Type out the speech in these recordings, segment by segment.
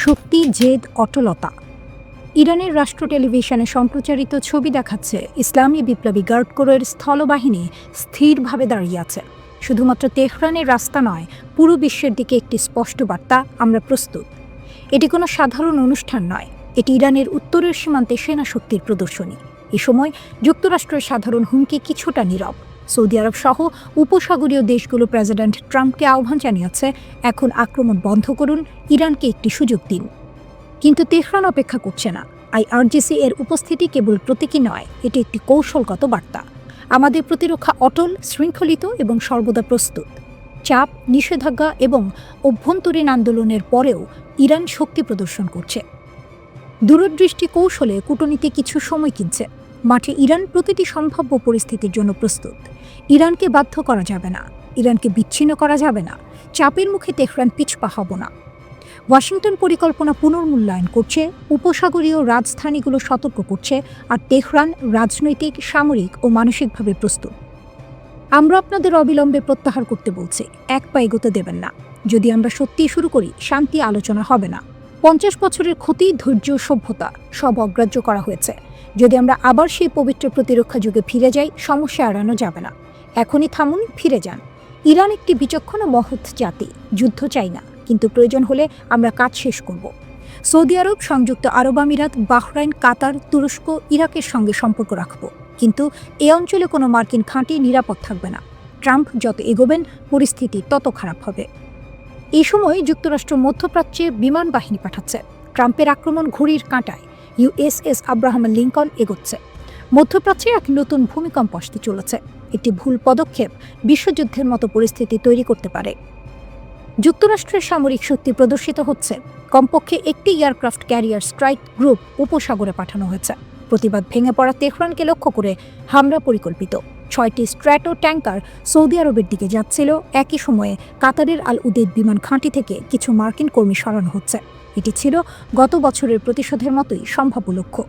শক্তি, জেদ, অটলতা। ইরানের রাষ্ট্র টেলিভিশনে সম্প্রচারিত ছবি দেখাচ্ছে ইসলামী বিপ্লবী গার্ড কোরের স্থলবাহিনী স্থিরভাবে দাঁড়িয়ে আছে। শুধুমাত্র তেহরানের রাস্তা নয়, পুরো বিশ্বের দিকে একটি স্পষ্ট বার্তা, আমরা প্রস্তুত। এটি কোনো সাধারণ অনুষ্ঠান নয়, এটি ইরানের উত্তরের সীমান্তে সেনা শক্তির প্রদর্শনী। এ সময় যুক্তরাষ্ট্রের সাধারণ হুমকি কিছুটা নীরব। সৌদি আরব সহ উপসাগরীয় দেশগুলো প্রেসিডেন্ট ট্রাম্পকে আহ্বান জানিয়েছে, এখন আক্রমণ বন্ধ করুন, ইরানকে একটি সুযোগ দিন। কিন্তু তেহরান অপেক্ষা করছে না। আইআরজিসি এর উপস্থিতি কেবল প্রতীকী নয়, এটি একটি কৌশলগত বার্তা। আমাদের প্রতিরক্ষা অটল, শৃঙ্খলিত এবং সর্বদা প্রস্তুত। চাপ, নিষেধাজ্ঞা এবং অভ্যন্তরীণ আন্দোলনের পরেও ইরান শক্তি প্রদর্শন করছে। দূরদৃষ্টি কৌশলে কূটনীতি কিছু সময় কিনছে। মাঠে ইরান প্রতিটি সম্ভাব্য পরিস্থিতির জন্য প্রস্তুত। ইরানকে বাধ্য করা যাবে না, ইরানকে বিচ্ছিন্ন করা যাবে না। চাপের মুখে তেহরান পিছপা হব না। ওয়াশিংটন পরিকল্পনা পুনর্মূল্যায়ন করছে, উপসাগরীয় রাজধানীগুলো সতর্ক করছে, আর তেহরান রাজনৈতিক, সামরিক ও মানসিকভাবে প্রস্তুত। আমরা আপনাদের অবিলম্বে প্রত্যাহার করতে বলছি, এক পা এগোতে দেবেন না। যদি আমরা সত্যিই শুরু করি, শান্তি আলোচনা হবে না। 50 বছরের ক্ষতি, ধৈর্য, সভ্যতা সব অগ্রাহ্য করা হয়েছে। যদি আমরা আবার সেই পবিত্র প্রতিরক্ষা যুগে ফিরে যাই, সমস্যা এড়ানো যাবে না। এখনই থামুন, ফিরে যান। ইরান একটি বিচক্ষণ ও মহৎ জাতি, যুদ্ধ চাই না, কিন্তু প্রয়োজন হলে আমরা কাজ শেষ করব। সৌদি আরব, সংযুক্ত আরব আমিরাত, বাহরাইন, কাতার, তুরস্ক, ইরাকের সঙ্গে সম্পর্ক রাখব, কিন্তু এ অঞ্চলে কোনো মার্কিন ঘাঁটি নিরাপদ থাকবে না। ট্রাম্প যত এগোবেন, পরিস্থিতি তত খারাপ হবে। এই সময় যুক্তরাষ্ট্র মধ্যপ্রাচ্যে বিমান বাহিনী পাঠাচ্ছে। ট্রাম্পের আক্রমণ ঘড়ির কাঁটায়। ইউএসএস আব্রাহাম লিঙ্কন এগোচ্ছে। মধ্যপ্রাচ্যে এক নতুন ভূমিকম্প আসতে চলেছে। একটি ভুল পদক্ষেপ বিশ্বযুদ্ধের মতো পরিস্থিতি তৈরি করতে পারে। যুক্তরাষ্ট্রের সামরিক শক্তি প্রদর্শিত হচ্ছে। কমপক্ষে একটি এয়ারক্রাফট ক্যারিয়ার স্ট্রাইক গ্রুপ উপসাগরে পাঠানো হয়েছে। প্রতিবাদ ভেঙে পড়া তেহরানকে লক্ষ্য করে হামলা পরিকল্পিত। 6টি স্ট্র্যাটো ট্যাঙ্কার সৌদি আরবের দিকে যাচ্ছিল। একই সময়ে কাতারের আল উদেদ বিমান ঘাঁটি থেকে কিছু মার্কিন কর্মী সরানো হচ্ছে। এটি ছিল গত বছরের প্রতিশোধের মতোই সম্ভাব্য লক্ষ্য।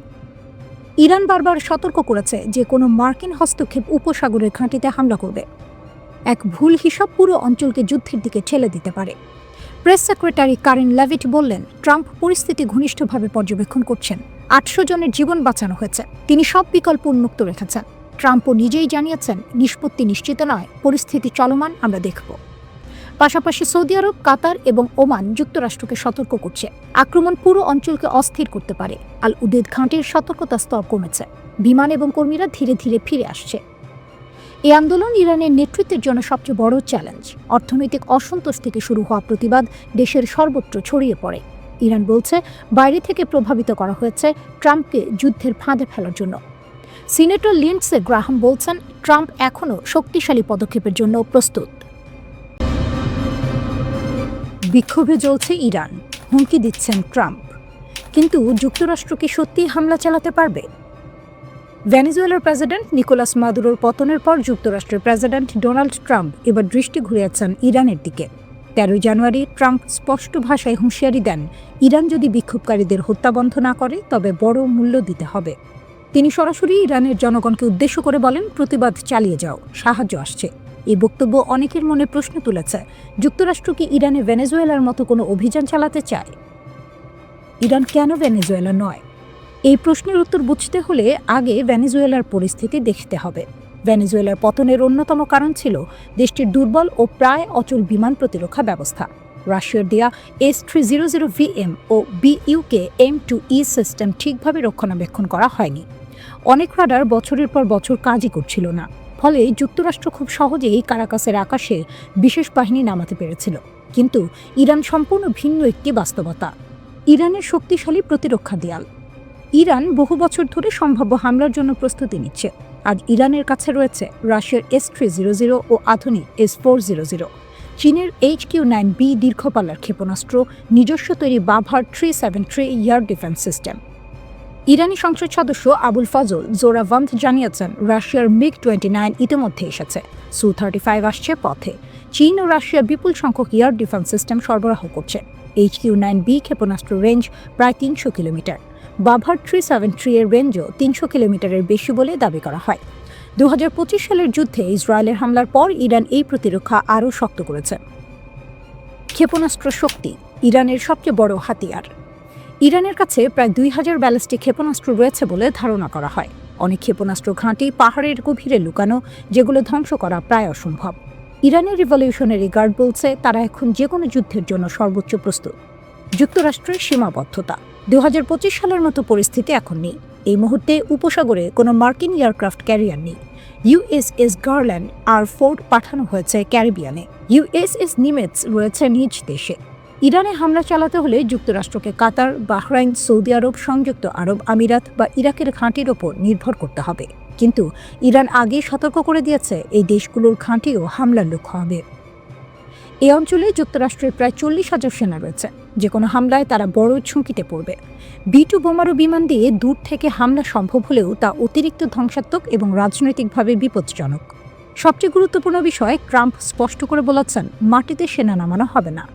ইরান বারবার সতর্ক করেছে যে কোনো মার্কিন হস্তক্ষেপ উপসাগরের ঘাঁটিতে হামলা করবে। এক ভুল হিসাব পুরো অঞ্চলকে যুদ্ধের দিকে ঠেলে দিতে পারে। প্রেস সেক্রেটারি কারেন লেভিট বললেন, ট্রাম্প পরিস্থিতি ঘনিষ্ঠভাবে পর্যবেক্ষণ করছেন। 800 জনের জীবন বাঁচানো হয়েছে। তিনি সব বিকল্প উন্মুক্ত রেখেছেন। ট্রাম্পও নিজেই জানিয়েছেন, নিষ্পত্তি নিশ্চিত নয়, পরিস্থিতি চলমান, আমরা দেখব। পাশাপাশি সৌদি আরব, কাতার এবং ওমান যুক্তরাষ্ট্রকে সতর্ক করছে, আক্রমণ পুরো অঞ্চলকে অস্থির করতে পারে। আল উদেদ ঘাঁটির সতর্কতা স্তর কমেছে। বিমান এবং কর্মীরা ধীরে ধীরে ফিরে আসছে। এই আন্দোলন ইরানের নেতৃত্বের জন্য সবচেয়ে বড় চ্যালেঞ্জ। অর্থনৈতিক অসন্তোষ থেকে শুরু হওয়া প্রতিবাদ দেশের সর্বত্র ছড়িয়ে পড়ে। ইরান বলছে, বাইরে থেকে প্রভাবিত করা হয়েছে ট্রাম্পকে যুদ্ধের ফাঁদে ফেলার জন্য। সিনেটর লিন্ডসে গ্রাহাম বলছেন, ট্রাম্প এখনও শক্তিশালী পদক্ষেপের জন্য প্রস্তুত। বিক্ষোভে জ্বলছে ইরান, হুমকি দিচ্ছেন ট্রাম্প। কিন্তু যুক্তরাষ্ট্র কি সত্যিই হামলা চালাতে পারবে? ভেনেজুয়েলার প্রেসিডেন্ট নিকোলাস মাদুরোর পতনের পর যুক্তরাষ্ট্রের প্রেসিডেন্ট ডোনাল্ড ট্রাম্প এবার দৃষ্টি ঘুরিয়েছেন ইরানের দিকে। 13 জানুয়ারি ট্রাম্প স্পষ্ট ভাষায় হুঁশিয়ারি দেন, ইরান যদি বিক্ষোভকারীদের হত্যা বন্ধ না করে, তবে বড় মূল্য দিতে হবে। তিনি সরাসরি ইরানের জনগণকে উদ্দেশ্য করে বলেন, প্রতিবাদ চালিয়ে যাও, সাহায্য আসছে। এই বক্তব্য অনেকের মনে প্রশ্ন তুলেছে, যুক্তরাষ্ট্র কি ইরানে ভেনেজুয়েলার মতো কোনো অভিযান চালাতে চায়? ইরান কেন ভেনেজুয়েলা নয়? এই প্রশ্নের উত্তর বুঝতে হলে আগে ভেনেজুয়েলার পরিস্থিতি দেখতে হবে। ভেনেজুয়েলার পতনের অন্যতম কারণ ছিল দেশটির দুর্বল ও প্রায় অচল বিমান প্রতিরক্ষা ব্যবস্থা। রাশিয়ার দেয়া S-300VM ও BUK M2E সিস্টেম ঠিকভাবে রক্ষণাবেক্ষণ করা হয়নি। অনেক রাডার বছরের পর বছর কাজই করছিল না। ফলে যুক্তরাষ্ট্র খুব সহজেই কারাকাসের আকাশে বিশেষ বাহিনী নামাতে পেরেছিল। কিন্তু ইরান সম্পূর্ণ ভিন্ন একটি বাস্তবতা। ইরানের শক্তিশালী প্রতিরক্ষা দেয়াল। ইরান বহু বছর ধরে সম্ভাব্য হামলার জন্য প্রস্তুতি নিচ্ছে। আজ ইরানের কাছে রয়েছে রাশিয়ার S-300 ও আধুনিক S-400, চীনের HQ-9B দীর্ঘপাল্লার ক্ষেপণাস্ত্র, নিজস্ব তৈরি বাভার 373 এয়ার ডিফেন্স সিস্টেম। ইরানি সংসদ সদস্য আবুল ফজল জোরাভান্দ জানিয়েছেন, রাশিয়ার MiG-29 ইতিমধ্যে এসেছে, Su-35 আসছে পথে। চীন ও রাশিয়া বিপুল সংখ্যক এয়ার ডিফেন্স সিস্টেম সরবরাহ করছে। HQ-9B ক্ষেপণাস্ত্র রেঞ্জ প্রায় 300 কিলোমিটার। বাভার 373 এর রেঞ্জও 300 কিলোমিটারের বেশি বলে দাবি করা হয়। 2025 সালের যুদ্ধে ইসরায়েলের হামলার পর ইরান এই প্রতিরক্ষা আরও শক্ত করেছে। ক্ষেপণাস্ত্র শক্তি ইরানের সবচেয়ে বড় হাতিয়ার। ইরানের কাছে প্রায় ২,০০০ ব্যালিস্টিক ক্ষেপণাস্ত্র রয়েছে বলে ধারণা করা হয়। অনেক ক্ষেপণাস্ত্র ঘাঁটি পাহাড়ের গভীরে লুকানো, যেগুলো ধ্বংস করা প্রায় অসম্ভব। ইরানের রিভলিউশনারি গার্ড বলছে তারা এখন যে কোনো যুদ্ধের জন্য সর্বোচ্চ প্রস্তুত। যুক্তরাষ্ট্রের সীমাবদ্ধতা ২০২৫ সালের মতো পরিস্থিতি এখন নেই। এই মুহূর্তে উপসাগরে কোনো মার্কিন এয়ারক্রাফট ক্যারিয়ার নেই। ইউএসএস গার্ল্যান্ড আর ফোর্ড পাঠানো হয়েছে ক্যারিবিয়ানে। ইউএসএস নিমেটস রয়েছে নিজ দেশে। ইরানে হামলা চালাতে হলে যুক্তরাষ্ট্রকে কাতার, বাহরাইন, সৌদি আরব, সংযুক্ত আরব আমিরাত বা ইরাকের ঘাঁটির ওপর নির্ভর করতে হবে। কিন্তু ইরান আগেই সতর্ক করে দিয়েছে এই দেশগুলোর ঘাঁটিও হামলার লক্ষ্য হবে। এই অঞ্চলে যুক্তরাষ্ট্রের প্রায় ৪০,০০০ সেনা রয়েছে। যে কোনো হামলায় তারা বড় ঝুঁকিতে পড়বে। B-2 বোমারু বিমান দিয়ে দূর থেকে হামলা সম্ভব হলেও তা অতিরিক্ত ধ্বংসাত্মক এবং রাজনৈতিকভাবে বিপজ্জনক। সবচেয়ে গুরুত্বপূর্ণ বিষয়, ট্রাম্প স্পষ্ট করে বলেছেন মাটিতে সেনা নামানো হবে না।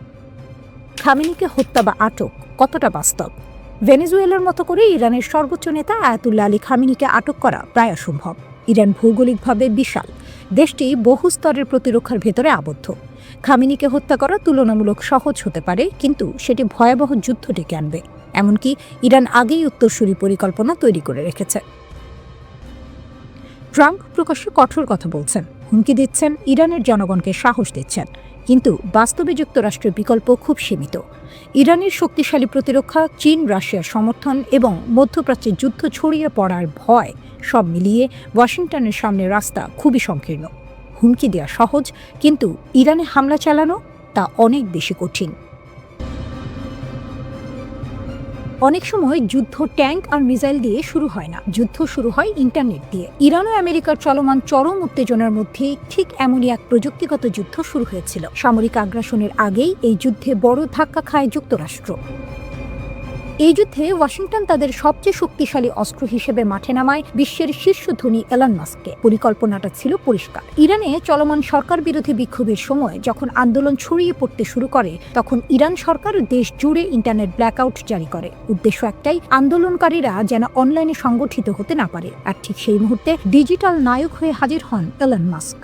খামেনিকে হত্যা বা আটক কতটা বাস্তব? ভেনেজুয়েলার মতো করে ইরানের সর্বোচ্চ নেতা আয়াতুল্লাহ আলী খামেনিকে আটক করা প্রায় অসম্ভব। ইরান ভৌগোলিকভাবে বিশাল, দেশটি বহু স্তরের প্রতিরক্ষার ভেতরে আবদ্ধ। খামেনিকে হত্যা করা তুলনামূলক সহজ হতে পারে, কিন্তু সেটি ভয়াবহ যুদ্ধ ডেকে আনবে। এমনকি ইরান আগেই উত্তরসূরি পরিকল্পনা তৈরি করে রেখেছে। ট্রাম্প প্রকাশ্যে কঠোর কথা বলছেন, হুমকি দিচ্ছেন, ইরানের জনগণকে সাহস দিচ্ছেন, কিন্তু বাস্তবে যুক্তরাষ্ট্রের বিকল্প খুব সীমিত। ইরানের শক্তিশালী প্রতিরক্ষা, চীন রাশিয়ার সমর্থন এবং মধ্যপ্রাচ্যে যুদ্ধ ছড়িয়ে পড়ার ভয়, সব মিলিয়ে ওয়াশিংটনের সামনে রাস্তা খুবই সংকীর্ণ। হুমকি দেওয়া সহজ, কিন্তু ইরানে হামলা চালানো তা অনেক বেশি কঠিন। অনেক সময় যুদ্ধ ট্যাঙ্ক আর মিসাইল দিয়ে শুরু হয় না, যুদ্ধ শুরু হয় ইন্টারনেট দিয়ে। ইরান ও আমেরিকার চলমান চরম উত্তেজনার মধ্যে ঠিক এমনই এক প্রযুক্তিগত যুদ্ধ শুরু হয়েছিল। সামরিক আগ্রাসনের আগেই এই যুদ্ধে বড় ধাক্কা খায় যুক্তরাষ্ট্র। এই যুদ্ধে ওয়াশিংটন তাদের সবচেয়ে শক্তিশালী অস্ত্র হিসেবে মাঠে নামায় বিশ্বের শীর্ষ ধনী এলন মাস্ককে। পরিকল্পনাটা ছিল পরিষ্কার। ইরানে চলমান সরকার বিরোধী বিক্ষোভের সময় যখন আন্দোলন ছড়িয়ে পড়তে শুরু করে, তখন ইরান সরকার দেশ জুড়ে ইন্টারনেট ব্ল্যাকআউট জারি করে। উদ্দেশ্য একটাই, আন্দোলনকারীরা যেন অনলাইনে সংগঠিত হতে না পারে। আর ঠিক সেই মুহূর্তে ডিজিটাল নায়ক হয়ে হাজির হন এলন মাস্ক।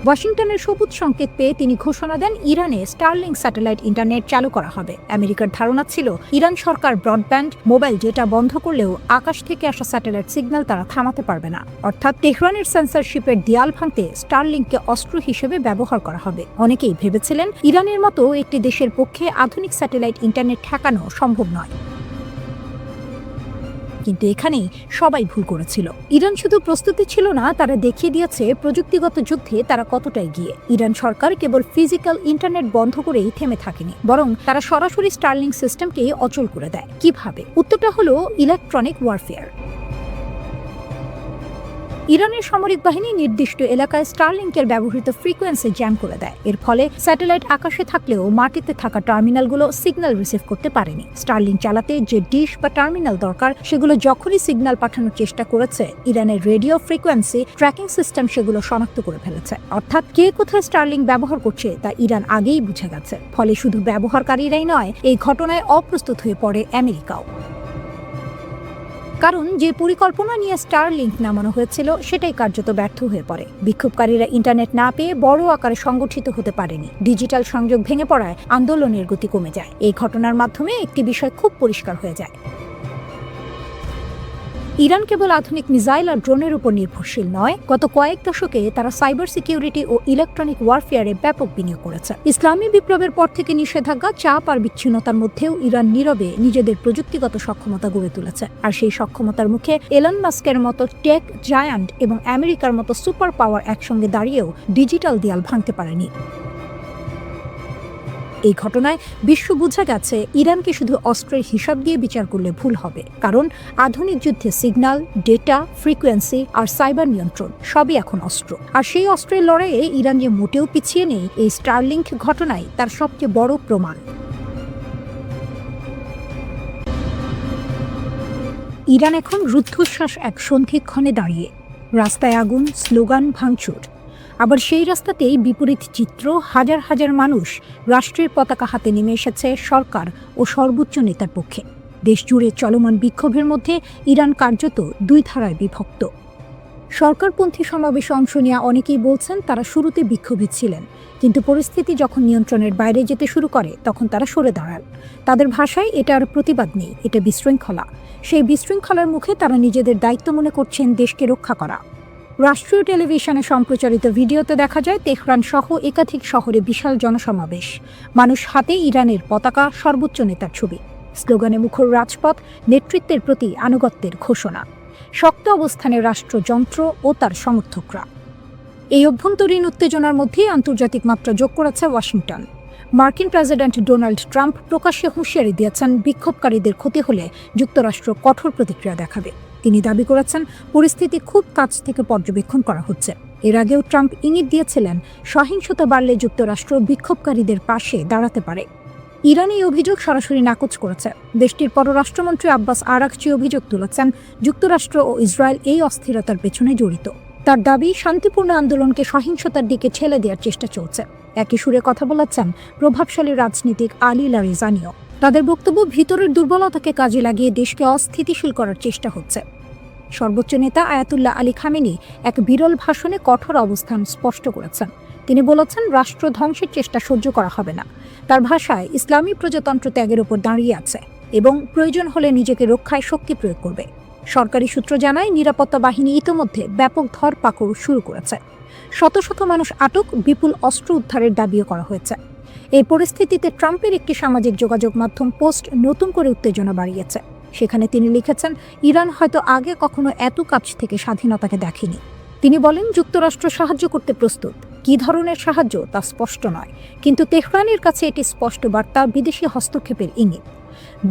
ওয়াশিংটনের সবুজ সংকেত পেয়ে তিনি ঘোষণা দেন ইরানে স্টারলিংক স্যাটেলাইট ইন্টারনেট চালু করা হবে। আমেরিকার ধারণা ছিল ইরান সরকার ব্রডব্যান্ড, মোবাইল ডেটা বন্ধ করলেও আকাশ থেকে আসা স্যাটেলাইট সিগন্যাল তারা থামাতে পারবে না। অর্থাৎ তেহরানের সেন্সরশিপের দেয়াল ভাঙতে স্টারলিংককে অস্ত্র হিসেবে ব্যবহার করা হবে। অনেকেই ভেবেছিলেন ইরানের মতো একটি দেশের পক্ষে আধুনিক স্যাটেলাইট ইন্টারনেট ঠেকানো সম্ভব নয়। কিন্তু এখানেই সবাই ভুল করেছিল। ইরান শুধু প্রস্তুতি ছিল না, তারা দেখিয়ে দিয়েছে প্রযুক্তিগত যুদ্ধে তারা কতটা এগিয়ে। ইরান সরকার কেবল ফিজিক্যাল ইন্টারনেট বন্ধ করেই থেমে থাকেনি, বরং তারা সরাসরি স্টারলিংক সিস্টেমকে অচল করে দেয়। কিভাবে? উত্তরটা হলো ইলেকট্রনিক ওয়ারফেয়ার। ইরানের সামরিক বাহিনী নির্দিষ্ট এলাকায় স্টারলিংকের ব্যবহৃত ফ্রিকোয়েন্সি জ্যাম করে দেয়। এর ফলে স্যাটেলাইট আকাশে থাকলেও মাটিতে থাকা টার্মিনালগুলো সিগন্যাল রিসিভ করতে পারেনি। স্টারলিংক চালাতে যে ডিশ বা টার্মিনাল দরকার, সেগুলো যখনই সিগন্যাল পাঠানোর চেষ্টা করেছে, ইরানের রেডিও ফ্রিকোয়েন্সি ট্র্যাকিং সিস্টেম সেগুলো শনাক্ত করে ফেলেছে। অর্থাৎ কে কোথায় স্টারলিংক ব্যবহার করছে তা ইরান আগেই বুঝে গেছে। ফলে শুধু ব্যবহারকারীরাই নয়, এই ঘটনায় অপ্রস্তুত হয়ে পড়ে আমেরিকাও। কারণ যে পরিকল্পনা নিয়ে স্টারলিংক নামানো হয়েছিল, সেটাই কার্যত ব্যর্থ হয়ে পড়ে। বিক্ষোভকারীরা ইন্টারনেট না পেয়ে বড় আকারে সংগঠিত হতে পারেনি। ডিজিটাল সংযোগ ভেঙে পড়ায় আন্দোলনের গতি কমে যায়। এই ঘটনার মাধ্যমে একটি বিষয় খুব পরিষ্কার হয়ে যায়, ইরান কেবল আধুনিক মিসাইল আর ড্রোনের উপর নির্ভরশীল নয়, গত কয়েক দশকে তারা সাইবার সিকিউরিটি ও ইলেকট্রনিক ওয়ারফেয়ারে ব্যাপক বিনিয়োগ করেছে। ইসলামী বিপ্লবের পর থেকে নিষেধাজ্ঞা, চাপ আর বিচ্ছিন্নতার মধ্যেও ইরান নীরবে নিজেদের প্রযুক্তিগত সক্ষমতা গড়ে তুলেছে। আর সেই সক্ষমতার মুখে এলন মাস্কের মতো টেক জায়ান্ট এবং আমেরিকার মতো সুপার পাওয়ার একসঙ্গে দাঁড়িয়েও ডিজিটাল দেয়াল ভাঙতে পারেনি। এই ঘটনায় বিশ্ব বুঝে গেছে ইরানকে শুধু অস্ত্রের হিসাব দিয়ে বিচার করলে ভুল হবে। কারণ আধুনিক যুদ্ধে সিগন্যাল, ডেটা, ফ্রিকোয়েন্সি আর সাইবার নিয়ন্ত্রণ সবই এখন অস্ত্র। আর সেই অস্ত্রের লড়াইয়ে ইরান যে মোটেও পিছিয়ে নেই, এই স্টারলিংক ঘটনাই তার সবচেয়ে বড় প্রমাণ। ইরান এখন রুদ্ধশ্বাস এক সন্ধিক্ষণে দাঁড়িয়ে। রাস্তায় আগুন, স্লোগান, ভাঙচুর। আবার সেই রাস্তাতেই বিপরীত চিত্র, হাজার হাজার মানুষ রাষ্ট্রের পতাকা হাতে নেমে এসেছে সরকার ও সর্বোচ্চ নেতার পক্ষে। দেশ জুড়ে চলমান বিক্ষোভের মধ্যে ইরান কার্যত দুই ধারায় বিভক্ত। সরকারপন্থী সমাবেশে অংশ নেওয়া অনেকেই বলছেন তারা শুরুতে বিক্ষোভী ছিলেন, কিন্তু পরিস্থিতি যখন নিয়ন্ত্রণের বাইরে যেতে শুরু করে তখন তারা সরে দাঁড়ান। তাদের ভাষায় এটা আর প্রতিবাদ নেই, এটা বিশৃঙ্খলা। সেই বিশৃঙ্খলার মুখে তারা নিজেদের দায়িত্ব মনে করছেন দেশকে রক্ষা করা। রাষ্ট্রীয় টেলিভিশনে সম্প্রচারিত ভিডিওতে দেখা যায় তেহরান সহ একাধিক শহরে বিশাল জনসমাবেশ, মানুষ হাতে ইরানের পতাকা, সর্বোচ্চ নেতার ছবি, স্লোগানে মুখর রাজপথ, নেতৃত্বের প্রতি আনুগত্যের ঘোষণা, শক্ত অবস্থানে রাষ্ট্রযন্ত্র ও তার সমর্থকরা। এই অভ্যন্তরীণ উত্তেজনার মধ্যে আন্তর্জাতিক মাত্রা যোগ করেছে ওয়াশিংটন। মার্কিন প্রেসিডেন্ট ডোনাল্ড ট্রাম্প প্রকাশ্যে হুঁশিয়ারি দিয়েছেন বিক্ষোভকারীদের ক্ষতি হলে যুক্তরাষ্ট্র কঠোর প্রতিক্রিয়া দেখাবে। তিনি দাবি করেছেন পরিস্থিতি খুব কাছ থেকে পর্যবেক্ষণ করা হচ্ছে। এর আগেও ট্রাম্প ইঙ্গিত দিয়েছিলেন সহিংসতা বাড়লে যুক্তরাষ্ট্র বিক্ষোভকারীদের পাশে দাঁড়াতে পারে। ইরান এই অভিযোগ সরাসরি নাকচ করেছে। দেশটির পররাষ্ট্রমন্ত্রী আব্বাস আরাকচি অভিযোগ তুলেছেন যুক্তরাষ্ট্র ও ইসরায়েল এই অস্থিরতার পেছনে জড়িত। তার দাবি শান্তিপূর্ণ আন্দোলনকে সহিংসতার দিকে ঠেলে দেওয়ার চেষ্টা চলছে। একই সুরে কথা বলেছেন প্রভাবশালী রাজনীতিক আলী লারিজানিও। তাদের বক্তব্য, ভিতরের দুর্বলতাকে কাজে লাগিয়ে দেশকে অস্থিতিশীল করার চেষ্টা হচ্ছে। সর্বোচ্চ নেতা আয়াতুল্লাহ আলী খামেনি এক বিরল ভাষণে কঠোর অবস্থান স্পষ্ট করেছেন। তিনি বলেছেন রাষ্ট্র ধ্বংসের চেষ্টা সহ্য করা হবে না। তার ভাষায় ইসলামী প্রজাতন্ত্র ত্যাগের উপর দাঁড়িয়ে আছে এবং প্রয়োজন হলে নিজেকে রক্ষায় শক্তি প্রয়োগ করবে। সরকারি সূত্র জানায় নিরাপত্তা বাহিনী ইতোমধ্যে ব্যাপক ধরপাকড় শুরু করেছে। শত শত মানুষ আটক, বিপুল অস্ত্র উদ্ধারের দাবিও করা হয়েছে। এই পরিস্থিতিতে ট্রাম্পের একটি সামাজিক যোগাযোগ মাধ্যম পোস্ট নতুন করে উত্তেজনা বাড়িয়েছে। সেখানে তিনি লিখেছেন, ইরান হয়তো আগে কখনো এত কাছ থেকে স্বাধীনতাকে দেখেনি। তিনি বলেন, যুক্তরাষ্ট্র সাহায্য করতে প্রস্তুত। কী ধরনের সাহায্য তা স্পষ্ট নয়, কিন্তু তেহরানের কাছে এটি স্পষ্ট বার্তা, বিদেশি হস্তক্ষেপের ইঙ্গিত।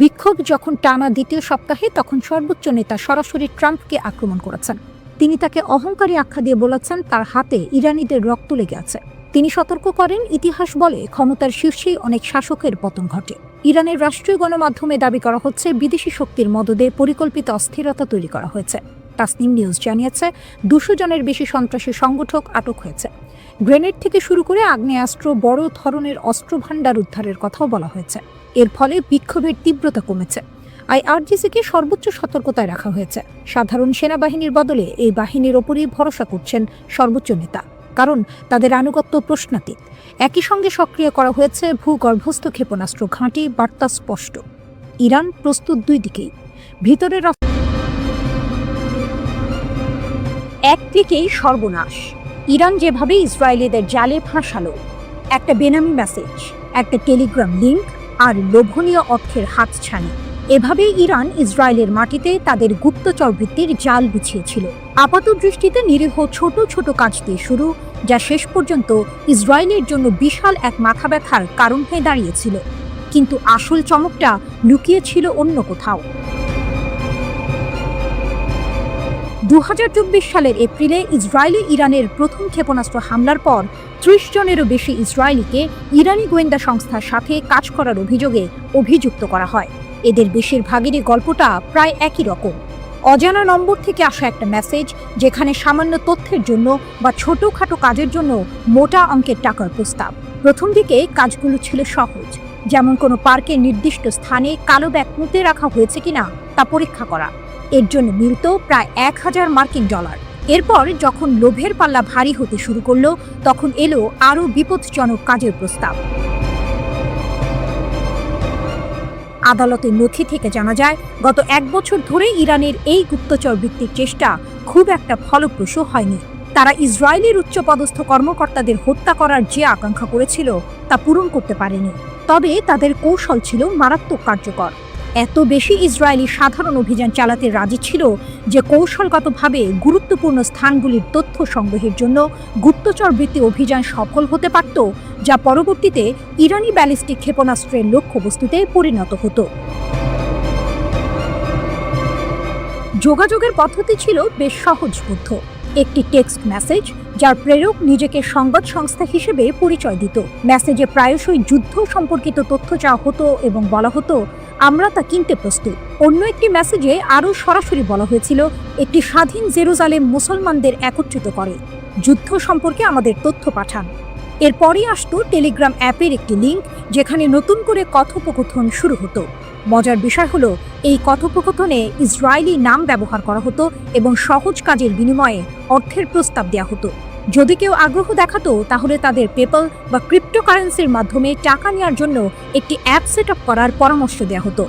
বিক্ষোভ যখন টানা দ্বিতীয় সপ্তাহে, তখন সর্বোচ্চ নেতা সরাসরি ট্রাম্পকে আক্রমণ করেছেন। তিনি তাকে অহংকারী আখ্যা দিয়ে বলেছেন তার হাতে ইরানিদের রক্ত লেগে আছে। তিনি সতর্ক করেন, ইতিহাস বলে ক্ষমতার শীর্ষেই অনেক শাসকের পতন ঘটে। ইরানের রাষ্ট্রীয় গণমাধ্যমে দাবি করা হচ্ছে বিদেশি শক্তির মদদে পরিকল্পিত অস্থিরতা তৈরি করা হয়েছে। তাসনিম নিউজ জানিয়েছে 200 জনের বেশি সন্ত্রাসী সংগঠক আটক হয়েছে। গ্রেনেড থেকে শুরু করে আগ্নেয়াস্ত্র, বড় ধরনের অস্ত্রভাণ্ডার উদ্ধারের কথাও বলা হয়েছে। এর ফলে বিক্ষোভের তীব্রতা কমেছে। আইআরজিসিকে সর্বোচ্চ সতর্কতায় রাখা হয়েছে। সাধারণ সেনাবাহিনীর বদলে এই বাহিনীর ওপরই ভরসা করছেন সর্বোচ্চ নেতা, কারণ তাদের আনুগত্য প্রশ্নাতীত। একই সঙ্গে সক্রিয় করা হয়েছে ভূগর্ভস্থ ক্ষেপণাস্ত্র ঘাঁটি। বার্তা স্পষ্ট, ইরান প্রস্তুত দুই দিকেই। ভিতরের এক ক্লিকেই সর্বনাশ। ইরান যেভাবে ইসরায়েলিদের জালে ফাঁসালো, একটা বেনামি মেসেজ, একটা টেলিগ্রাম লিঙ্ক আর লোভনীয় অর্থের হাতছানি, এভাবেই ইরান ইসরায়েলের মাটিতে তাদের গুপ্তচর বৃত্তির জাল বিছিয়েছিল। আপাত দৃষ্টিতে নিরীহ ছোট ছোট কাজ দিয়ে শুরু, যা শেষ পর্যন্ত ইসরায়েলের জন্য বিশাল এক মাথা ব্যথার কারণ হয়ে দাঁড়িয়েছিল। কিন্তু আসল চমকটা লুকিয়ে ছিল অন্য কোথাও। 2024 সালের এপ্রিলে ইসরায়েলে ইরানের প্রথম ক্ষেপণাস্ত্র হামলার পর 30 জনেরও বেশি ইসরায়েলিকে ইরানি গোয়েন্দা সংস্থার সাথে কাজ করার অভিযোগে অভিযুক্ত করা হয়। এদের বেশিরভাগেরই গল্পটা প্রায় একই রকম। অজানা নম্বর থেকে আসা একটা মেসেজ, যেখানে সামান্য তথ্যের জন্য বা ছোটখাটো কাজের জন্য মোটা অঙ্কের টাকার প্রস্তাব। প্রথম দিকে কাজগুলো ছিল সহজ, যেমন কোনো পার্কের নির্দিষ্ট স্থানে কালো ব্যাগ পুঁতে রাখা হয়েছে কিনা তা পরীক্ষা করা। এর জন্য মিলত প্রায় 1000 মার্কিন ডলার। এরপর যখন লোভের পাল্লা ভারী হতে শুরু করলো, তখন এলো আরও বিপজ্জনক কাজের প্রস্তাব। আদালতের নথি থেকে জানা যায়, গত 1 বছর ধরে ইরানের এই গুপ্তচর বৃত্তির চেষ্টা খুব একটা ফলপ্রসূ হয়নি। তারা ইসরায়েলের উচ্চপদস্থ কর্মকর্তাদের হত্যা করার যে আকাঙ্ক্ষা করেছিল তা পূরণ করতে পারেনি। তবে তাদের কৌশল ছিল মারাত্মক কার্যকর। এত বেশি ইসরায়েলি সাধারণ অভিযান চালাতে রাজি ছিল যে কৌশলগতভাবে গুরুত্বপূর্ণ স্থানগুলির তথ্য সংগ্রহের জন্য গুপ্তচর বৃত্তি অভিযান সফল হতে পারত, যা পরবর্তীতে ইরানি ব্যালিস্টিক ক্ষেপণাস্ত্রের লক্ষ্যবস্তুতে পরিণত হতো। যোগাযোগের পদ্ধতি ছিল বেশ সহজবোধ্য। একটি টেক্সট মেসেজ, যার প্রেরক নিজেকে সংবাদ সংস্থা হিসেবে পরিচয় দিত। মেসেজে প্রায়শই যুদ্ধ সম্পর্কিত তথ্য চাওয়া হতো এবং বলা হতো, আমরা তা কিনতে প্রস্তুত। অন্য একটি মেসেজে আরও সরাসরি বলা হয়েছিল, একটি স্বাধীন জেরুজালেম মুসলমানদের একত্রিত করে, যুদ্ধ সম্পর্কে আমাদের তথ্য পাঠান। এরপরই আসতো টেলিগ্রাম অ্যাপের একটি লিঙ্ক, যেখানে নতুন করে কথোপকথন শুরু হতো। মজার বিষয় হলো, এই কথোপকথনে ইসরায়েলি নাম ব্যবহার করা হতো এবং সহজ কাজের বিনিময়ে অর্থের প্রস্তাব দেওয়া হতো। যদি কেউ আগ্রহ দেখাতো তাহলে তাদের পেপ্যাল বা ক্রিপ্টোকারেন্সির মাধ্যমে টাকা নেওয়ার জন্য একটি অ্যাপ সেট আপ করার পরামর্শ দেওয়া হতো।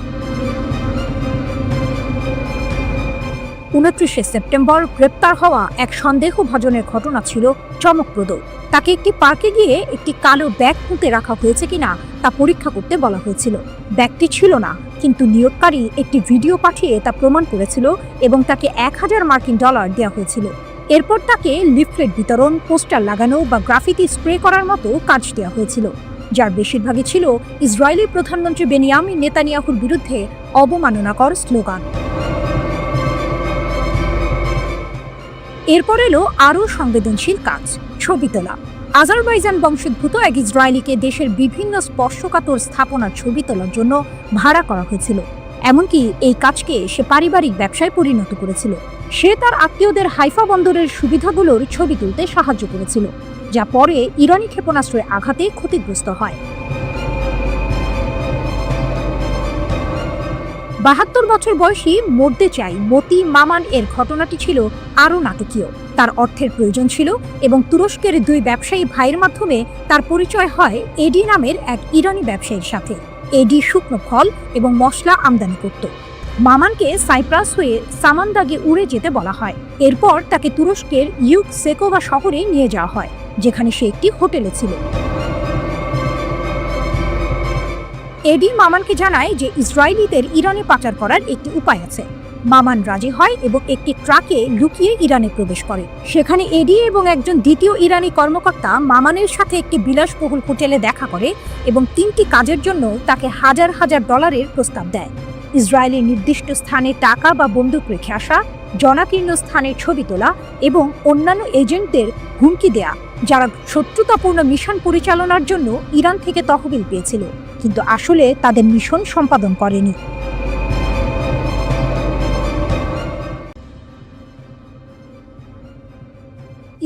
29 সেপ্টেম্বর গ্রেপ্তার হওয়া এক সন্দেহভাজনের ঘটনা ছিল চমকপ্রদ। তাকে একটি পার্কে গিয়ে একটি কালো ব্যাগ পুঁতে রাখা হয়েছে কিনা তা পরীক্ষা করতে বলা হয়েছিল। ব্যাগটি ছিল না, কিন্তু নিয়োগকারী একটি ভিডিও পাঠিয়ে তা প্রমাণ করেছিল এবং তাকে $1000 দেওয়া হয়েছিল। এরপর তাকে লিফলেট বিতরণ, পোস্টার লাগানো বা গ্রাফিতি স্প্রে করার মতো কাজ দেওয়া হয়েছিল, যার বেশিরভাগই ছিল ইসরায়েলি প্রধানমন্ত্রী বেনিয়ামিন নেতানিয়াহুর বিরুদ্ধে অবমাননাকর স্লোগান। এরপর এলো আরও সংবেদনশীল কাজ, ছবি তোলা। আজারবাইজান বংশোদ্ভূত এক ইসরায়েলিকে দেশের বিভিন্ন স্পর্শকাতর স্থাপনার ছবি তোলার জন্য ভাড়া করা হয়েছিল। এমনকি এই কাজকে সে পারিবারিক ব্যবসায় পরিণত করেছিল। সে তার আত্মীয়দের হাইফা বন্দরের সুবিধাগুলোর ছবি তুলতে সাহায্য করেছিল, যা পরে ইরানি ক্ষেপণাস্ত্রের আঘাতে ক্ষতিগ্রস্ত হয়। 72 বছর বয়সী মরতে চাই মতি মামান এর ঘটনাটি ছিল আরও নাটকীয়। তার অর্থের প্রয়োজন ছিল এবং তুরস্কের 2 ব্যবসায়ী ভাইয়ের মাধ্যমে তার পরিচয় হয় এডি নামের এক ইরানি ব্যবসায়ীর সাথে। এডি শুকনো ফল এবং মশলা আমদানি করত। মামানকে সাইপ্রাস হয়ে সামান্দাগে উড়ে যেতে বলা হয়। এরপর তাকে তুরস্কের ইউকসেকোভা শহরে নিয়ে যাওয়া হয়, যেখানে সে একটি হোটেলে ছিল। এডি মামানকে জানায় যে ইসরায়েলিদের ইরানে পাচার করার একটি উপায় আছে। মামান রাজি হয় এবং একটি ট্রাকে লুকিয়ে ইরানে প্রবেশ করে। সেখানে এডি এবং একজন দ্বিতীয় ইরানি কর্মকর্তা মামানের সাথে একটি বিলাসবহুল হোটেলে দেখা করে এবং 3টি কাজের জন্য তাকে $1000 প্রস্তাব দেয়। ইসরায়েলের নির্দিষ্ট স্থানে টাকা বা বন্দুক রেখে আসা, জনাকীর্ণ স্থানের ছবি তোলা এবং অন্যান্য এজেন্টদের হুমকি দেয়া, যারা শত্রুতাপূর্ণ মিশন পরিচালনার জন্য ইরান থেকে তহবিল পেয়েছিল, কিন্তু আসলে তাদের মিশন সম্পাদন করেনি।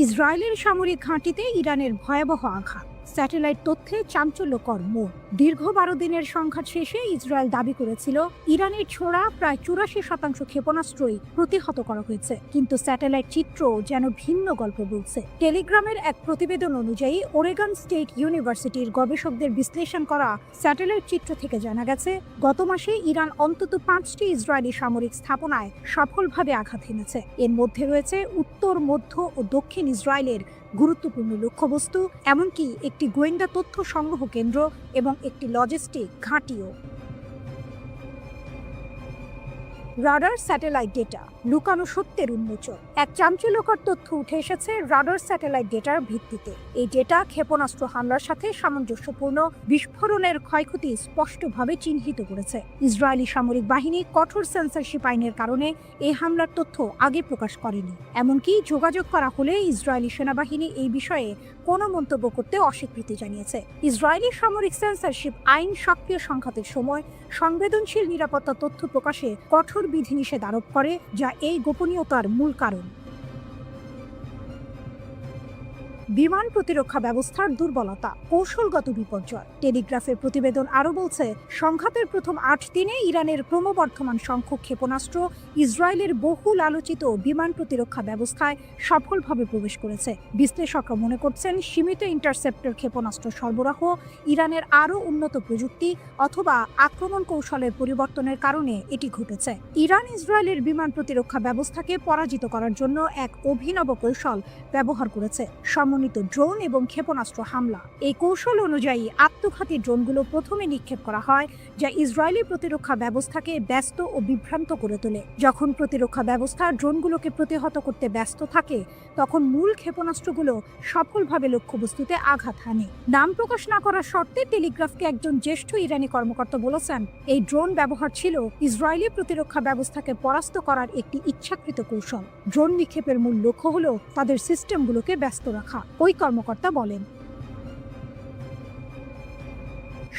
ইসরায়েলের সামরিক ঘাঁটিতে ইরানের ভয়াবহ আঘাত, স্যাটেলাইট তথ্যে চাঞ্চল্যকর মোড়। দীর্ঘ 12 দিনের সংঘাত শেষে ইসরায়েল দাবি করেছিল ইরানের ছোড়া প্রায় 84% ক্ষেপণাস্ত্রই প্রতিহত করা হয়েছে, কিন্তু স্যাটেলাইট চিত্র যেন ভিন্ন গল্প বলছে। টেলিগ্রামের এক প্রতিবেদন অনুযায়ী ওরেগন স্টেট ইউনিভার্সিটির গবেষকদের বিশ্লেষণ করা স্যাটেলাইট চিত্র থেকে জানা গেছে গত মাসে ইরান অন্তত 5টি ইসরায়েলি সামরিক স্থাপনায় সফলভাবে আঘাত হেনেছে। এর মধ্যে রয়েছে উত্তর, মধ্য ও দক্ষিণ ইসরায়েলের গুরুত্বপূর্ণ লক্ষ্যবস্তু, এমনকি একটি গোয়েন্দা তথ্য সংগ্রহ কেন্দ্র এবং একটি লজিস্টিক ঘাঁটিও। রাডার স্যাটেলাইট ডেটা, লুকানো সত্যের উন্মোচন। এক চাঞ্চল্যকর তথ্য উঠে এসেছে রাডার স্যাটেলাইট ডেটার ভিত্তিতে। এই ডেটা ক্ষেপণাস্ত্র হামলার সাথে সামঞ্জস্যপূর্ণ বিস্ফোরণের ক্ষয়ক্ষতি স্পষ্টভাবে চিহ্নিত করেছে। ইসরায়েলি সামরিক বাহিনী কঠোর সেন্সরশিপ আইনের কারণে এই হামলার তথ্য আগে প্রকাশ করেনি। এমনকি যোগাযোগ করা হলে ইসরায়েলি সেনাবাহিনী এই বিষয়ে কোনো মন্তব্য করতে অস্বীকৃতি জানিয়েছে। ইসরায়েলি সামরিক সেন্সরশিপ আইন সক্রিয় সংঘাতের সময় সংবেদনশীল নিরাপত্তা তথ্য প্রকাশে কঠোর বিধিনিষেধ আরোপ করে, যা এই গোপনীয়তার মূল কারণ। বিমান প্রতিরক্ষা ব্যবস্থার দুর্বলতা, কৌশলগত বিপর্যয়। টেলিগ্রাফের প্রতিবেদন আরও বলছে, সংঘাতের প্রথম 8 দিনে ইরানের ক্রমবর্ধমান সংখ্যক ক্ষেপণাস্ত্র ইসরায়েলের বহুল আলোচিত বিমান প্রতিরক্ষা ব্যবস্থায় সফলভাবে প্রবেশ করেছে। বিশ্লেষকরা মনে করছেন সীমিত ইন্টারসেপ্টর ক্ষেপণাস্ত্র সরবরাহ, ইরানের আরও উন্নত প্রযুক্তি অথবা আক্রমণ কৌশলের পরিবর্তনের কারণে এটি ঘটেছে। ইরান ইসরায়েলের বিমান প্রতিরক্ষা ব্যবস্থাকে পরাজিত করার জন্য এক অভিনব কৌশল ব্যবহার করেছে, ড্রোন এবং ক্ষেপণাস্ত্র হামলা। এই কৌশল অনুযায়ী আত্মঘাতী ড্রোনগুলো প্রথমে নিক্ষেপ করা হয়, যা ইসরায়েলি প্রতিরক্ষা ব্যবস্থাকে ব্যস্ত ও বিভ্রান্ত করে তোলে। যখন প্রতিরক্ষা ব্যবস্থা ড্রোনগুলোকে প্রতিহত করতে ব্যস্ত থাকে, তখন মূল ক্ষেপণাস্ত্রগুলো সফলভাবে লক্ষ্যবস্তুতে আঘাত হানে। নাম প্রকাশ না করার শর্তে টেলিগ্রাফকে একজন জ্যেষ্ঠ ইরানি কর্মকর্তা বলেছেন, এই ড্রোন ব্যবহার ছিল ইসরায়েলি প্রতিরক্ষা ব্যবস্থাকে পরাস্ত করার একটি ইচ্ছাকৃত কৌশল। ড্রোন নিক্ষেপের মূল লক্ষ্য হলো তাদের সিস্টেমগুলোকে ব্যস্ত রাখা, ওই কর্মকর্তা বলেন।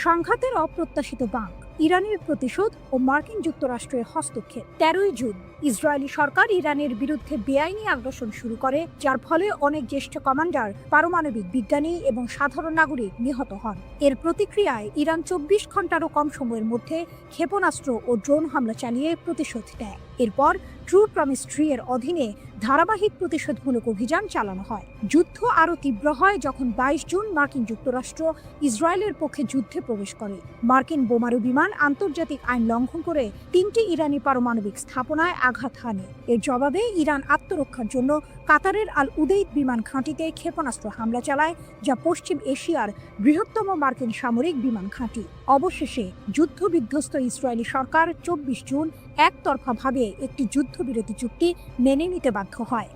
সংঘাতের অপ্রত্যাশিত বাঁক, ইরানের প্রতিশোধ ও মার্কিন যুক্তরাষ্ট্রের হস্তক্ষেপ। 13 জুন ইসরায়েলি সরকার ইরানের বিরুদ্ধে বেআইনি আগ্রাসন শুরু করে, যার ফলে অনেক জ্যেষ্ঠ কমান্ডার, পারমাণবিক বিজ্ঞানী এবং সাধারণ নাগরিক নিহত হন। এর প্রতিক্রিয়ায় ইরান 24 ঘন্টারও কম সময়ের মধ্যে ক্ষেপণাস্ত্র ও ড্রোন হামলা চালিয়ে প্রতিশোধ নেয়। এরপর ট্রু প্রমিস ট্রি এর অধীনে ধারাবাহিক প্রতিশোধমূলক অভিযান চালানো হয়। যুদ্ধ আরও তীব্র হয় যখন 22 জুন মার্কিন যুক্তরাষ্ট্র ইসরায়েলের পক্ষে যুদ্ধে প্রবেশ করে। মার্কিন বোমারু বিমান আন্তর্জাতিক আইন লঙ্ঘন করে 3টি ইরানি পারমাণবিক স্থাপনায় আঘাত হানে। এর জবাবে ইরান আত্মরক্ষার জন্য কাতারের আল উদেইদ বিমান ঘাঁটিতে ক্ষেপণাস্ত্র হামলা চালায়, যা পশ্চিম এশিয়ার বৃহত্তম মার্কিন সামরিক বিমান ঘাঁটি। অবশেষে যুদ্ধবিধ্বস্ত ইসরায়েলি সরকার 24 জুন একতরফাভাবে একটি যুদ্ধবিরতি চুক্তি মেনে নিতে বাধ্য হয়।